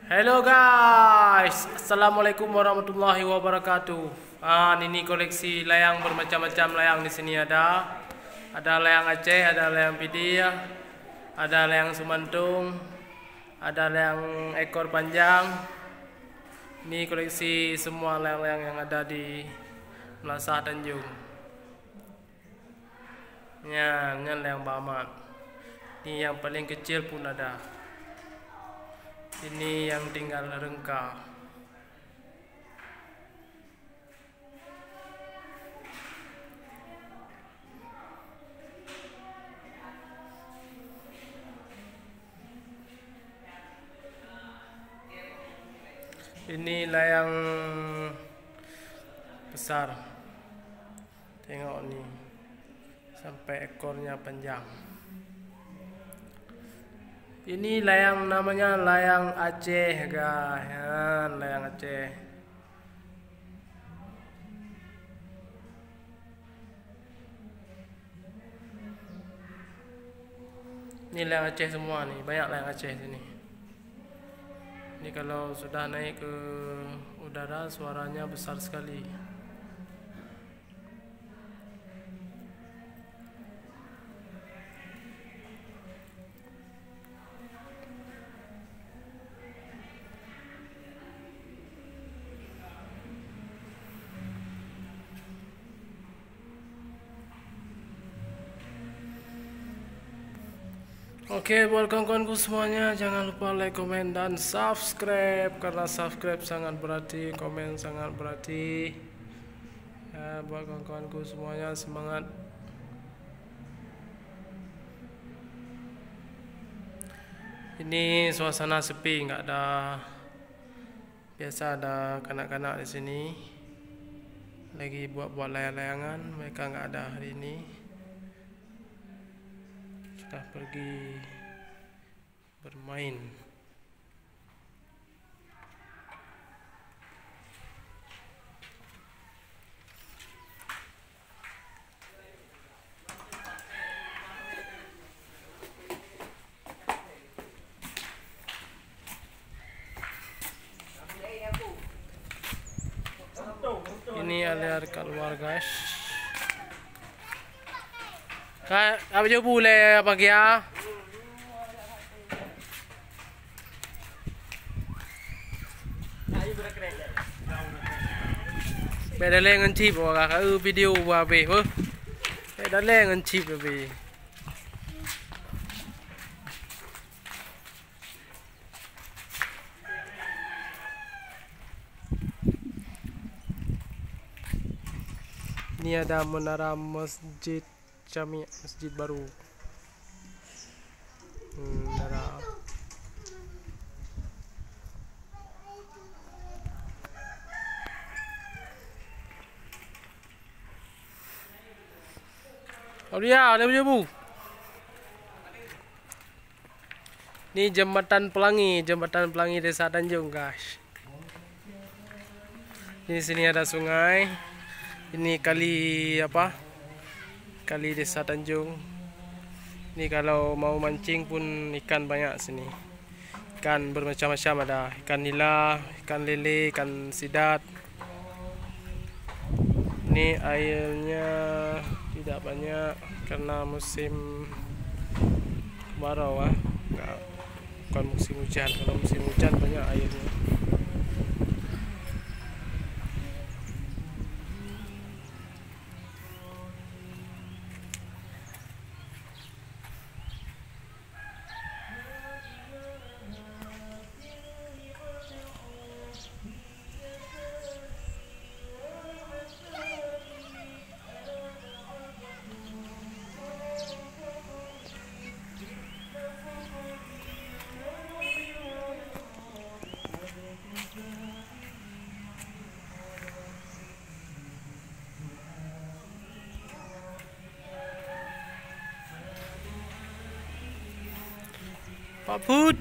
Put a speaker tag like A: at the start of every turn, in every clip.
A: Halo guys, assalamualaikum warahmatullahi wabarakatuh. Ini koleksi layang bermacam-macam layang di sini ada layang Aceh, ada layang Pidi, ada layang Sumantung, ada layang ekor panjang. Ini koleksi semua layang-layang yang ada di Melasah Tanjung. Ini layang Bamat. Ini yang paling kecil pun ada. Ini yang tinggal rengka. Ini layang besar. Tengok nih, sampai ekornya panjang. Ini layang namanya layang Aceh guys, layang Aceh. Ini layang Aceh semua nih, banyak layang Aceh sini. Ini kalau sudah naik ke udara suaranya besar sekali. Oke, buat kawan-kawanku semuanya, jangan lupa like, komen, dan subscribe. Karena subscribe sangat berarti, komen sangat berarti. Ya, buat kawan-kawanku semuanya, semangat. Ini suasana sepi, nggak ada. Biasa ada kanak-kanak di sini lagi buat layang-layangan. Mereka nggak ada hari ini. Sudah pergi bermain. Ini aliar keluar guys. Apa je boleh pagi ya? Beda lengan chip wa ka video wa be ho. Beda lengan chip be. Ini ada menara masjid Jami, masjid baru. Menara. Oh dia, ada punya bu. Ini jembatan Pelangi Desa Tanjung guys. Di sini ada sungai. Ini kali apa? Kali Desa Tanjung. Ini kalau mau mancing pun ikan banyak sini. Ikan bermacam-macam ada. Ikan nila, ikan lele, ikan sidat. Ini airnya tidak banyak karena musim kemarau bukan musim hujan. Kalau musim hujan banyak airnya. Pak Put,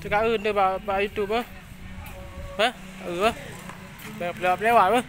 A: cakap dia pak YouTube apa? Lewat apa?